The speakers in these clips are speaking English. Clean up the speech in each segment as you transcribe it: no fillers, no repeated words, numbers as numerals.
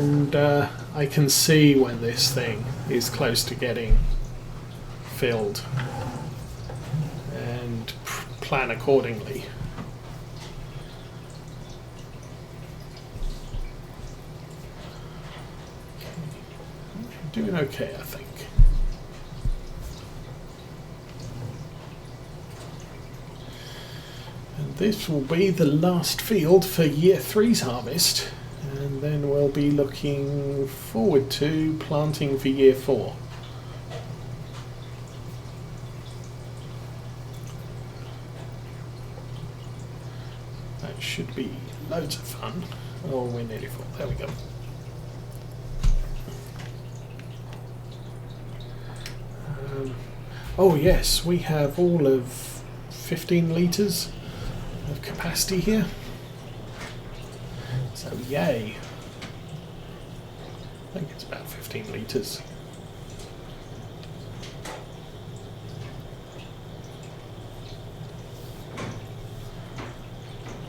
and I can see when this thing is close to getting filled and plan accordingly. Doing okay, I think. And this will be the last field for year 3's harvest, and then we'll be looking forward to planting for year 4. That should be loads of fun. Oh, we're nearly full. There we go. Oh yes, we have all of 15 litres of capacity here. So yay. I think it's about 15 litres.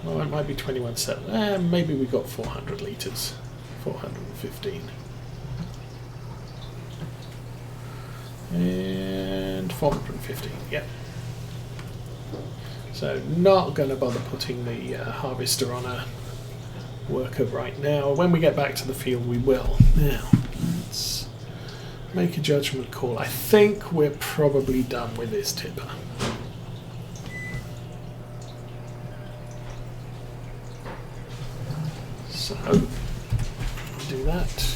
Oh, it might be 21.7. Maybe we got 400 litres. 415. And 415, yeah. So not going to bother putting the harvester on a worker right now. When we get back to the field we will. Now, let's make a judgment call. I think we're probably done with this tipper. So, do that.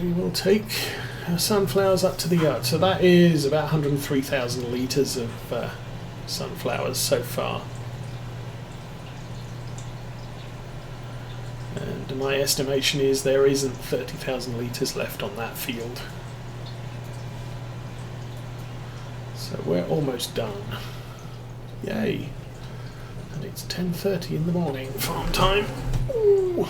We will take our sunflowers up to the yard. So that is about 103,000 litres of sunflowers so far. And my estimation is there isn't 30,000 litres left on that field. So we're almost done. Yay! And it's 10:30 in the morning, farm time. Ooh.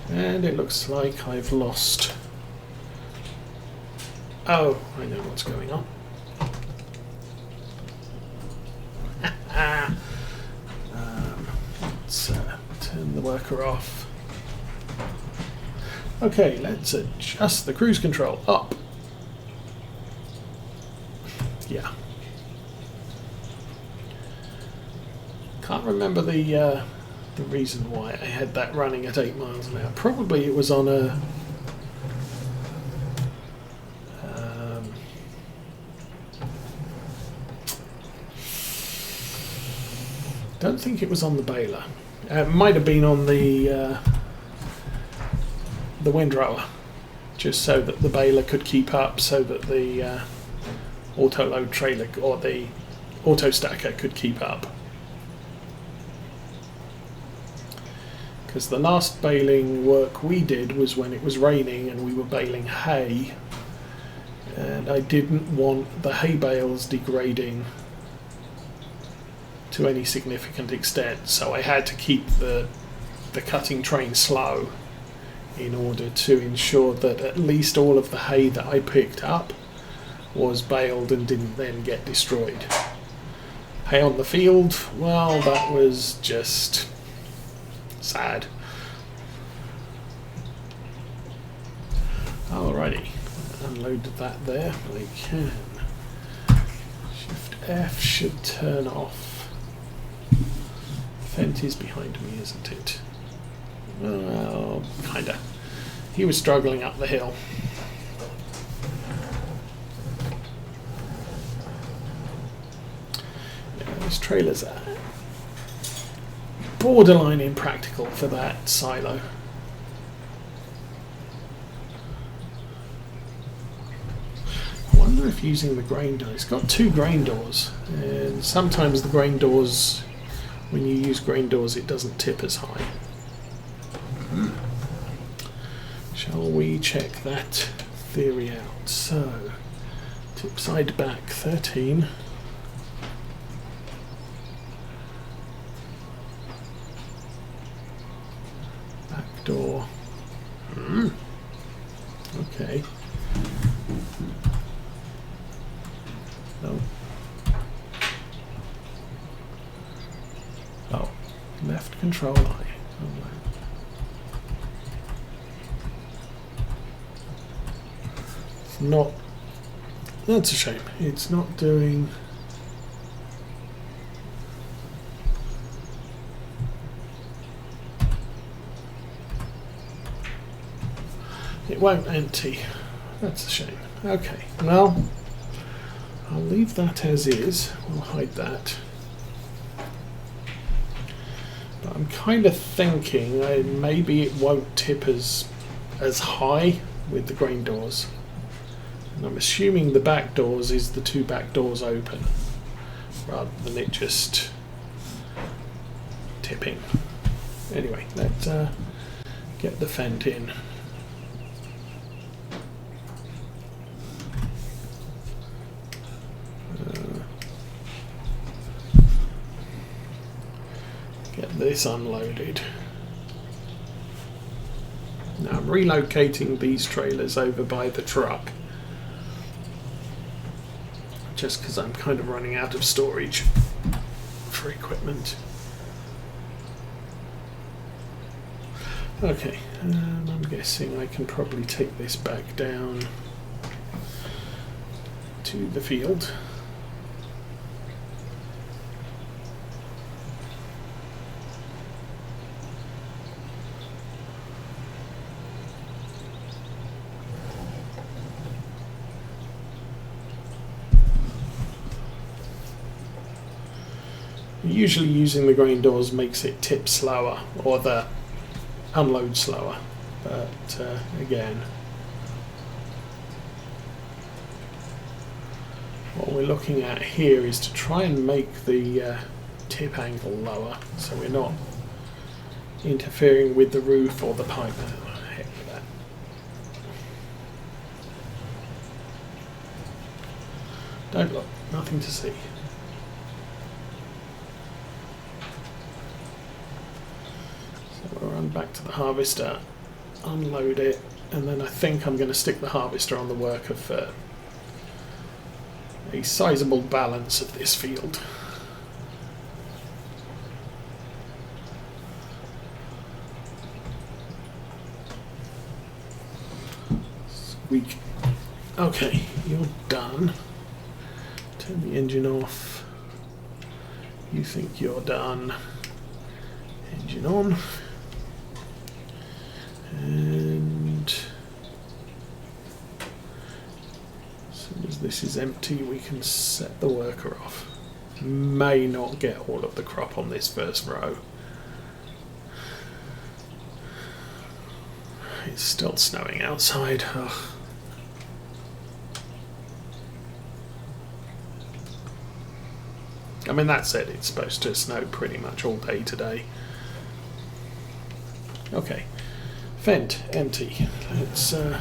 And it looks like I've lost... Oh, I know what's going on. Let's turn the worker off. Okay, let's adjust the cruise control up. Yeah. Can't remember the reason why I had that running at 8 miles an hour. Probably it was on a don't think it was on the baler. It might have been on the windrower, just so that the baler could keep up, so that the auto load trailer or the auto stacker could keep up. Because the last baling work we did was when it was raining and we were baling hay, and I didn't want the hay bales degrading to any significant extent, so I had to keep the cutting train slow in order to ensure that at least all of the hay that I picked up was baled and didn't then get destroyed. Hay on the field, well, that was just sad. Alrighty, unloaded that there. I can. Shift F should turn off. Fent is behind me, isn't it? Well, kinda. He was struggling up the hill. Yeah, those trailers are borderline impractical for that silo. I wonder if using the grain door, it's got 2 grain doors, and sometimes the grain doors, when you use grain doors, it doesn't tip as high. Shall we check that theory out? So, tip side back 13. Back door. Okay. No. Oh, left control I. Oh, no. It's not. That's a shame. It's not doing. It won't empty. That's a shame. Okay, well, I'll leave that as is. We'll hide that. But I'm kind of thinking maybe it won't tip as high with the grain doors. And I'm assuming the back doors is the two back doors open, rather than it just tipping. Anyway, let's get the fent in. Get this unloaded. Now I'm relocating these trailers over by the truck, just because I'm kind of running out of storage for equipment. Okay, I'm guessing I can probably take this back down to the field. Usually using the grain doors makes it tip slower, or the unload slower, but again, what we're looking at here is to try and make the tip angle lower, so we're not interfering with the roof or the pipe. Oh, heck with that. Don't look, nothing to see. We'll run back to the harvester, unload it, and then I think I'm going to stick the harvester on the worker for a sizable balance of this field. Squeak. Okay, you're done. Turn the engine off. You think you're done. Engine on. And as soon as this is empty, we can set the worker off. May not get all of the crop on this first row. It's still snowing outside. Ugh. I mean, that said, it's supposed to snow pretty much all day today. Okay. Fent, empty. Let's run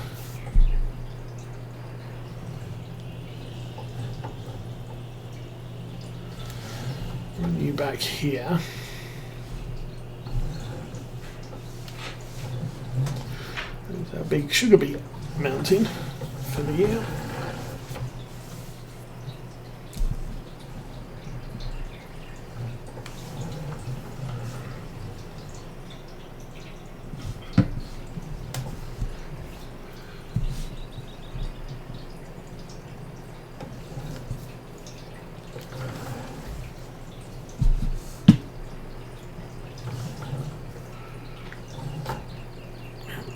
you back here. There's our big sugar beet mountain for the year.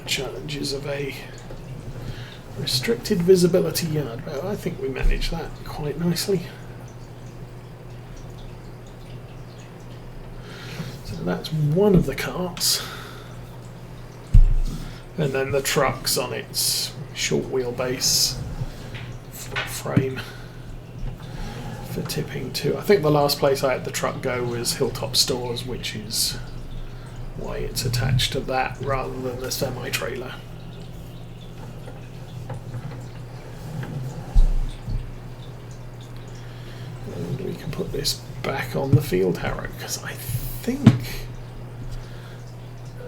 Challenges of a restricted visibility yard. Well, I think we managed that quite nicely. So that's one of the carts. And then the truck's on its short wheelbase frame for tipping too. I think the last place I had the truck go was Hilltop Stores, which is why it's attached to that rather than the semi-trailer. And we can put this back on the field harrow, because I think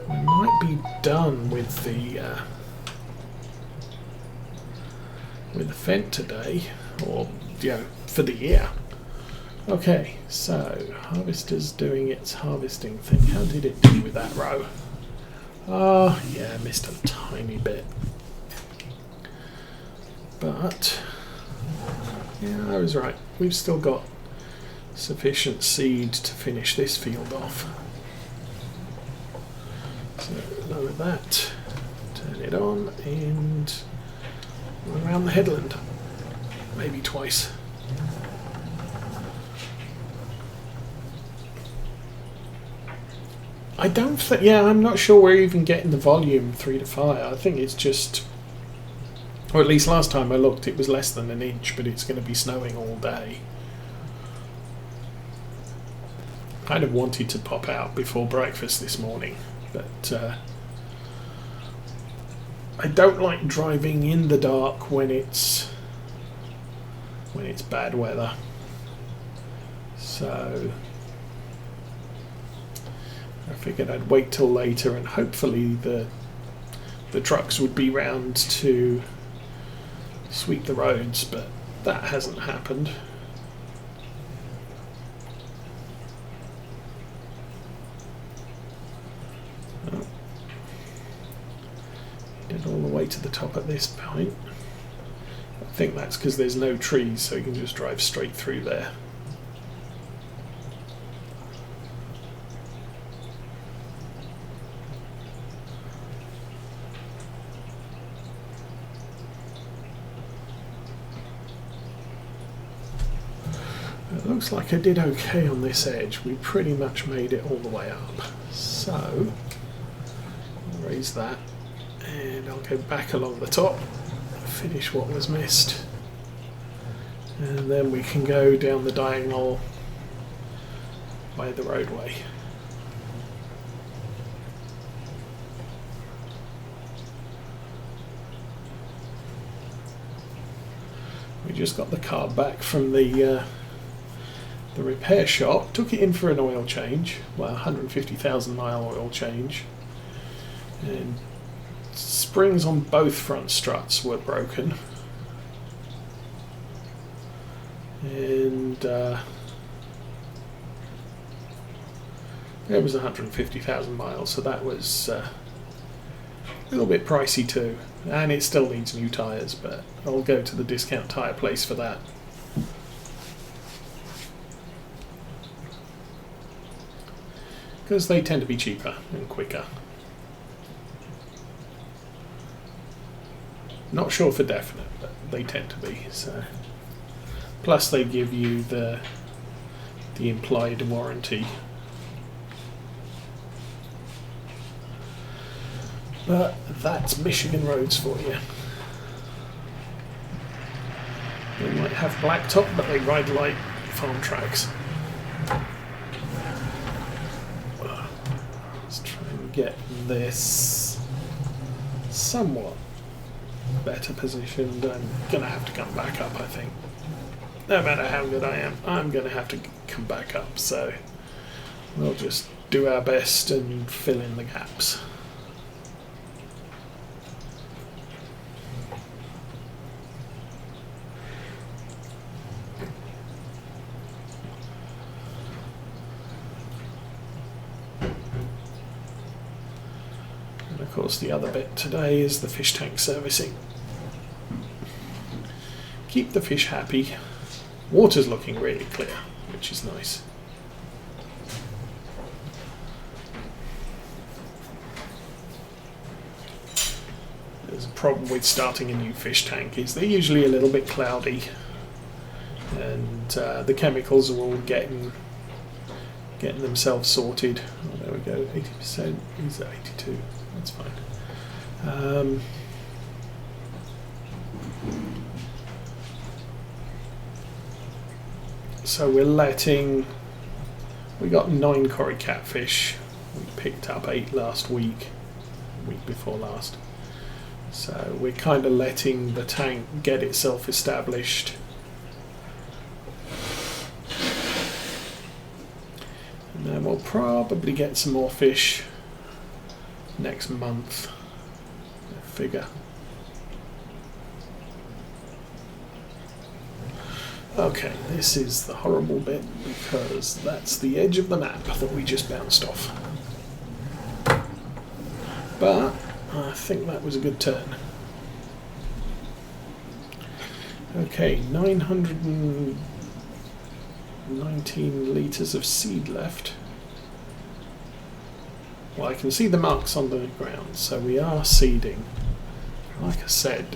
we might be done with the fent today, or for the year. Okay, so harvester's doing its harvesting thing. How did it do with that row? Oh, yeah, missed a tiny bit. But, yeah, I was right. We've still got sufficient seed to finish this field off. So, lower that, turn it on, and around the headland. Maybe twice. I don't think, yeah, I'm not sure we're even getting the volume 3 to 5. I think it's just, or at least last time I looked it was less than an inch, but it's going to be snowing all day. Kind of wanted to pop out before breakfast this morning, but I don't like driving in the dark when it's bad weather. So I figured I'd wait till later, and hopefully the trucks would be round to sweep the roads, but that hasn't happened. Oh. Did all the way to the top at this point. I think that's because there's no trees, so you can just drive straight through there. It looks like I did okay on this edge. We pretty much made it all the way up. So, I'll raise that, and I'll go back along the top, finish what was missed, and then we can go down the diagonal by the roadway. We just got the car back from the repair shop, took it in for an oil change, well, 150,000 mile oil change, and springs on both front struts were broken, and it was 150,000 miles, so that was a little bit pricey too, and it still needs new tyres, but I'll go to the discount tyre place for that. Because they tend to be cheaper and quicker. Not sure for definite, but they tend to be. So, plus they give you the implied warranty. But that's Michigan roads for you. They might have blacktop, but they ride like farm tracks. Get this somewhat better positioned. I'm gonna have to come back up, I think. No matter how good I am, I'm gonna have to come back up, so we'll just do our best and fill in the gaps. Of course, the other bit today is the fish tank servicing. Keep the fish happy. Water's looking really clear, which is nice. There's a problem with starting a new fish tank is they're usually a little bit cloudy, and the chemicals are all getting themselves sorted. Oh, there we go, 80%. Is 82? That's fine. So we got 9 cory catfish. We picked up 8 last week before last. So we're kind of letting the tank get itself established. And then we'll probably get some more fish next month, I figure. Okay, this is the horrible bit because that's the edge of the map that we just bounced off. But I think that was a good turn. Okay, 919 litres of seed left. Well, I can see the marks on the ground, so we are seeding. Like I said,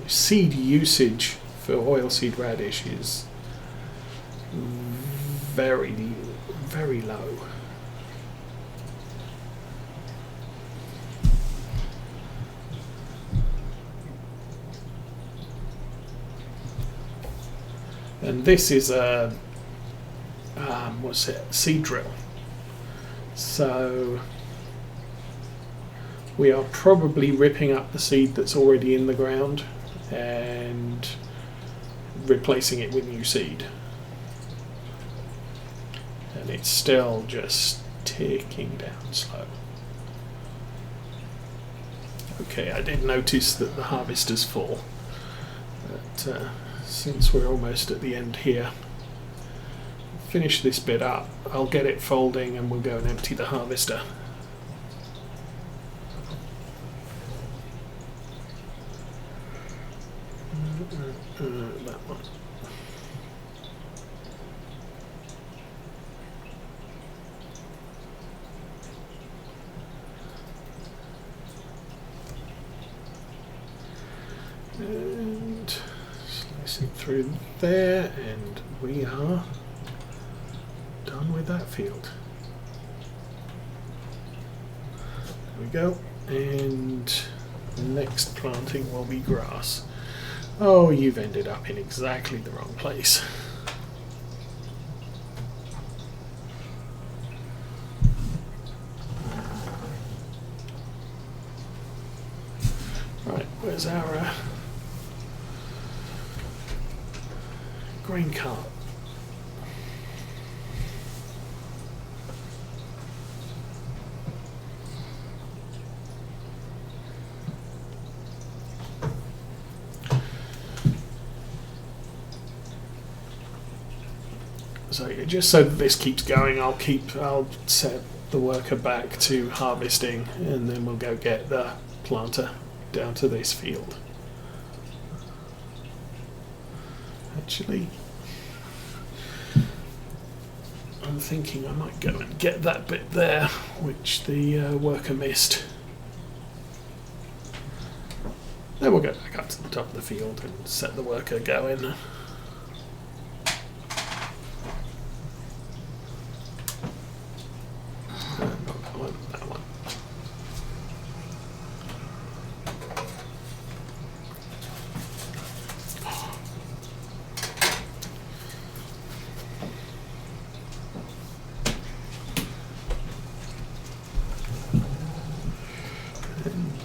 seed usage for oilseed radish is very, very low. And this is a seed drill. So we are probably ripping up the seed that's already in the ground and replacing it with new seed. And it's still just ticking down slow. Okay, I did notice that the harvester's full, but since we're almost at the end here, finish this bit up, I'll get it folding and we'll go and empty the harvester. That one. And slicing through there, and we are done with that field. There we go. And next planting will be grass. Oh, you've ended up in exactly the wrong place. Right, where's our grain cart? So just so that this keeps going, I'll set the worker back to harvesting, and then we'll go get the planter down to this field. Actually, I'm thinking I might go and get that bit there, which the worker missed. Then we'll go back up to the top of the field and set the worker going.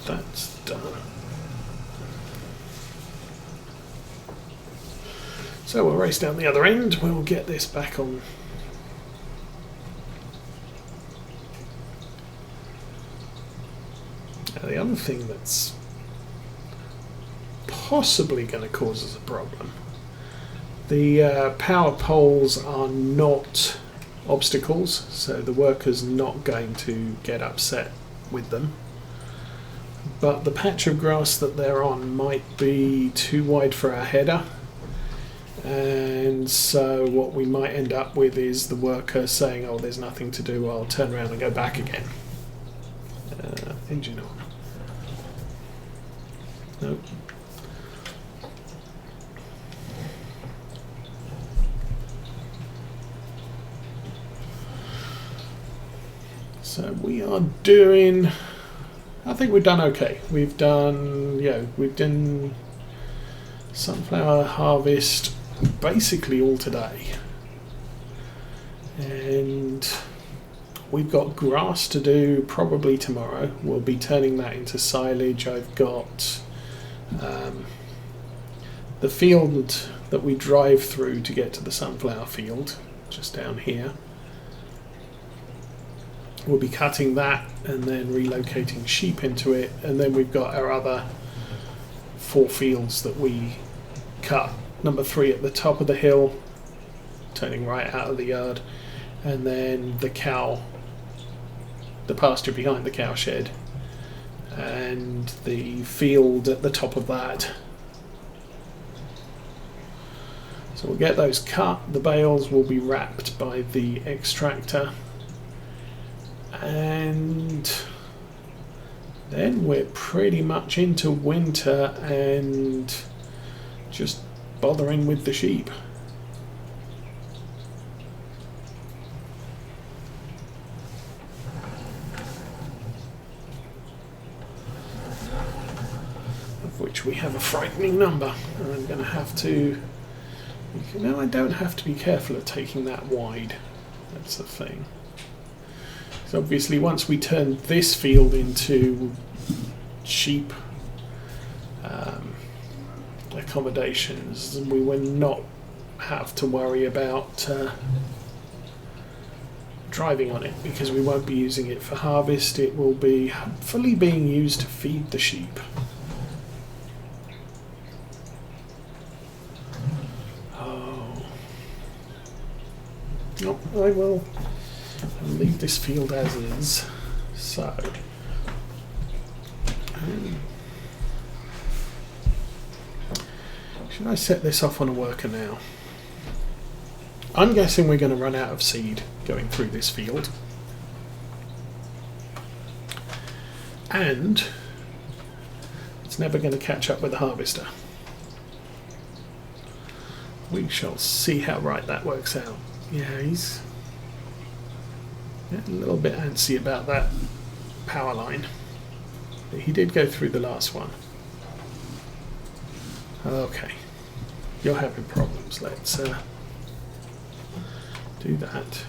That's done. So we'll race down the other end, we'll get this back on. Now the other thing that's possibly going to cause us a problem, the power poles are not obstacles, so the worker's not going to get upset with them. But the patch of grass that they're on might be too wide for our header, and so what we might end up with is the worker saying, oh, there's nothing to do, I'll turn around and go back again. Engine on. Nope. So we are doing, I think we've done okay. We've done sunflower harvest basically all today. And we've got grass to do probably tomorrow. We'll be turning that into silage. I've got the field that we drive through to get to the sunflower field, just down here. We'll be cutting that and then relocating sheep into it, and then we've got our other 4 fields that we cut number 3 at the top of the hill, turning right out of the yard, and then the pasture behind the cow shed, and the field at the top of that. So we'll get those cut, the bales will be wrapped by the extractor, and then we're pretty much into winter and just bothering with the sheep. Of which we have a frightening number, and I'm going to have to... No, I don't have to be careful of taking that wide. That's the thing. So obviously once we turn this field into sheep accommodations, we will not have to worry about driving on it, because we won't be using it for harvest. It will be fully being used to feed the sheep. No, I will leave this field as is. So, should I set this off on a worker now? I'm guessing we're going to run out of seed going through this field. And it's never going to catch up with the harvester. We shall see how right that works out. Yeah, he's a little bit antsy about that power line. But he did go through the last one. Okay, you're having problems. Let's do that,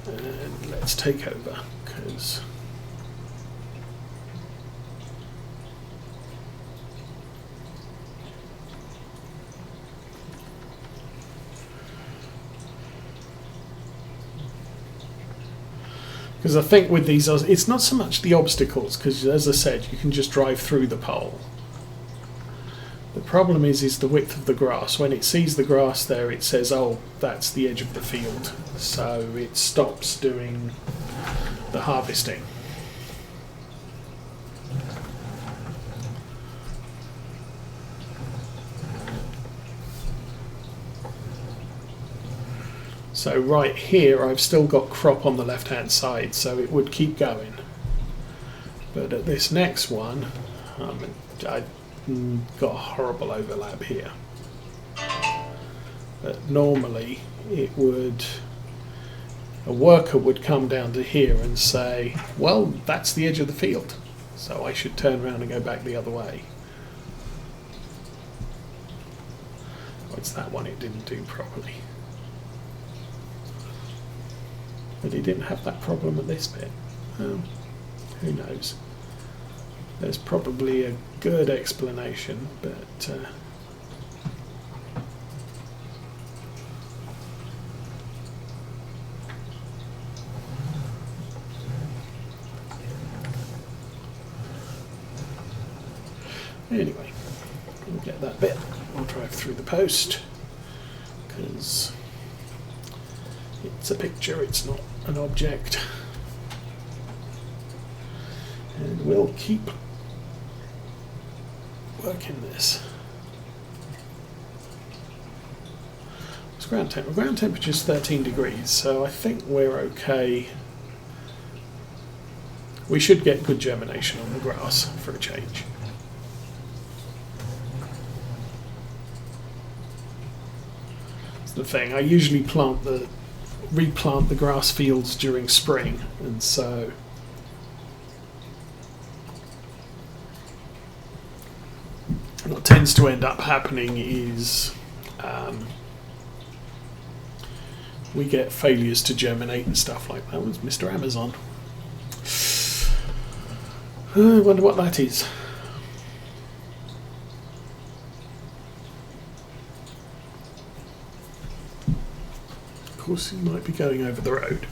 and let's take over, because I think with these, it's not so much the obstacles, because as I said, you can just drive through the pole. The problem is the width of the grass. When it sees the grass there, it says, oh, that's the edge of the field. So it stops doing the harvesting. So right here I've still got crop on the left hand side, so it would keep going. But at this next one, I got a horrible overlap here. But normally it would, a worker would come down to here and say, well, that's the edge of the field, so I should turn around and go back the other way. Oh, it's that one it didn't do properly. But he didn't have that problem at this bit. Who knows? There's probably a good explanation, but anyway, we'll get that bit. I'll drive through the post, because it's a picture, it's not an object. And we'll keep working this. It's ground temperature is 13 degrees, so I think we're okay. We should get good germination on the grass for a change. That's the thing, I usually replant the grass fields during spring, and so what tends to end up happening is we get failures to germinate and stuff like that. Was Mr. Amazon. I wonder what that is. Of course, he might be going over the road,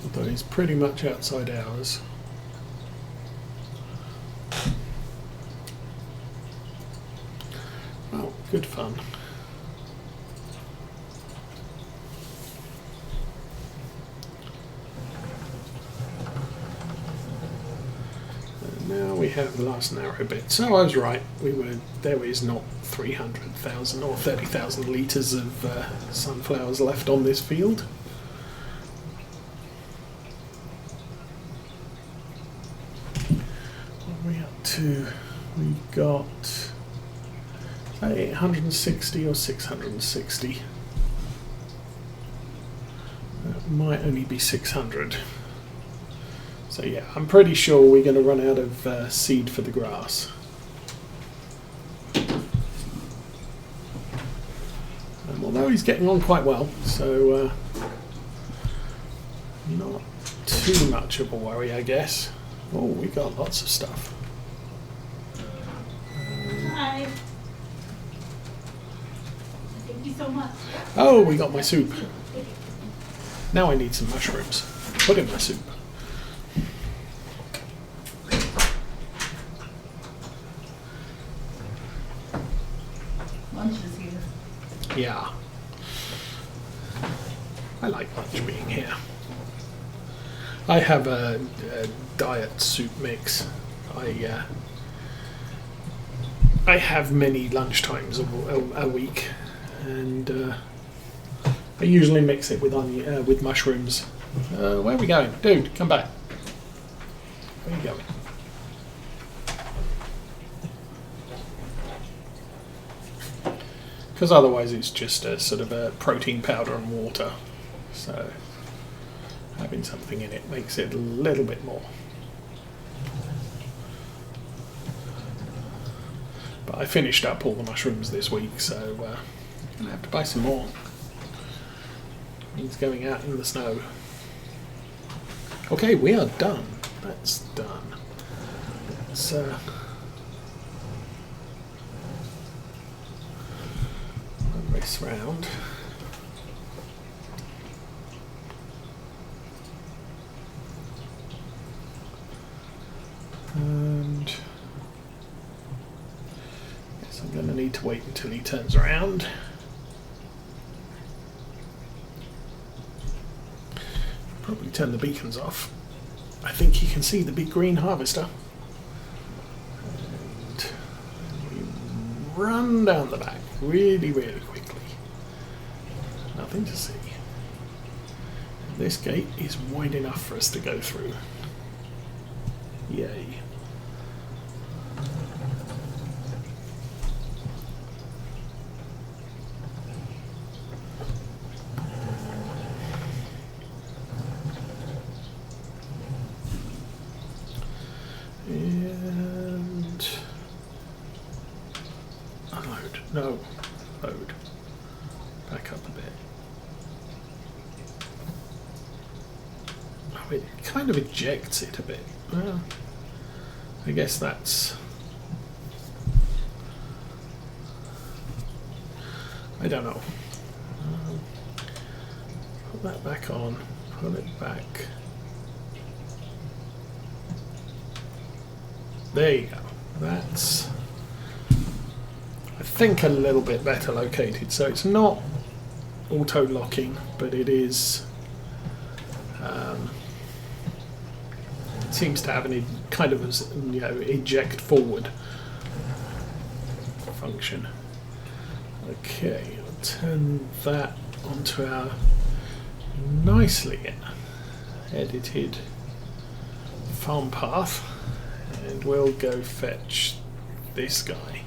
although he's pretty much outside ours. Well, good fun. And now we have the last narrow bit. So I was right. There is not 300,000 or 30,000 litres of sunflowers left on this field. What are we up to? We got 860 or 660. That might only be 600. So yeah, I'm pretty sure we're going to run out of seed for the grass. Although he's getting on quite well, so not too much of a worry, I guess. Oh, we got lots of stuff. Hi. Thank you so much. Oh, we got my soup. Now I need some mushrooms. Put in my soup. Lunch is here. Yeah. I like lunch being here. I have a diet soup mix. I have many lunchtimes a week, and I usually mix it with mushrooms. Where are we going? Dude, come back. Where are you going? Because otherwise it's just a sort of a protein powder and water. So having something in it makes it a little bit more. But I finished up all the mushrooms this week, so I'm going to have to buy some more. Means going out in the snow. Okay, we are done. That's done. Let's run this round. And guess I'm going to need to wait until he turns around. Probably turn the beacons off. I think he can see the big green harvester. And we run down the back really, really quickly. Nothing to see. And this gate is wide enough for us to go through. Yay. And unload. No. Load. Back up a bit. Oh, it kind of ejects it a bit. Well, I guess that's... I don't know. Put that back on. Put it back. There you go. That's, I think, a little bit better located. So it's not auto-locking, but it is... it seems to have an kind of eject forward function. Okay, I'll turn that onto our nicely edited farm path, and we'll go fetch this guy.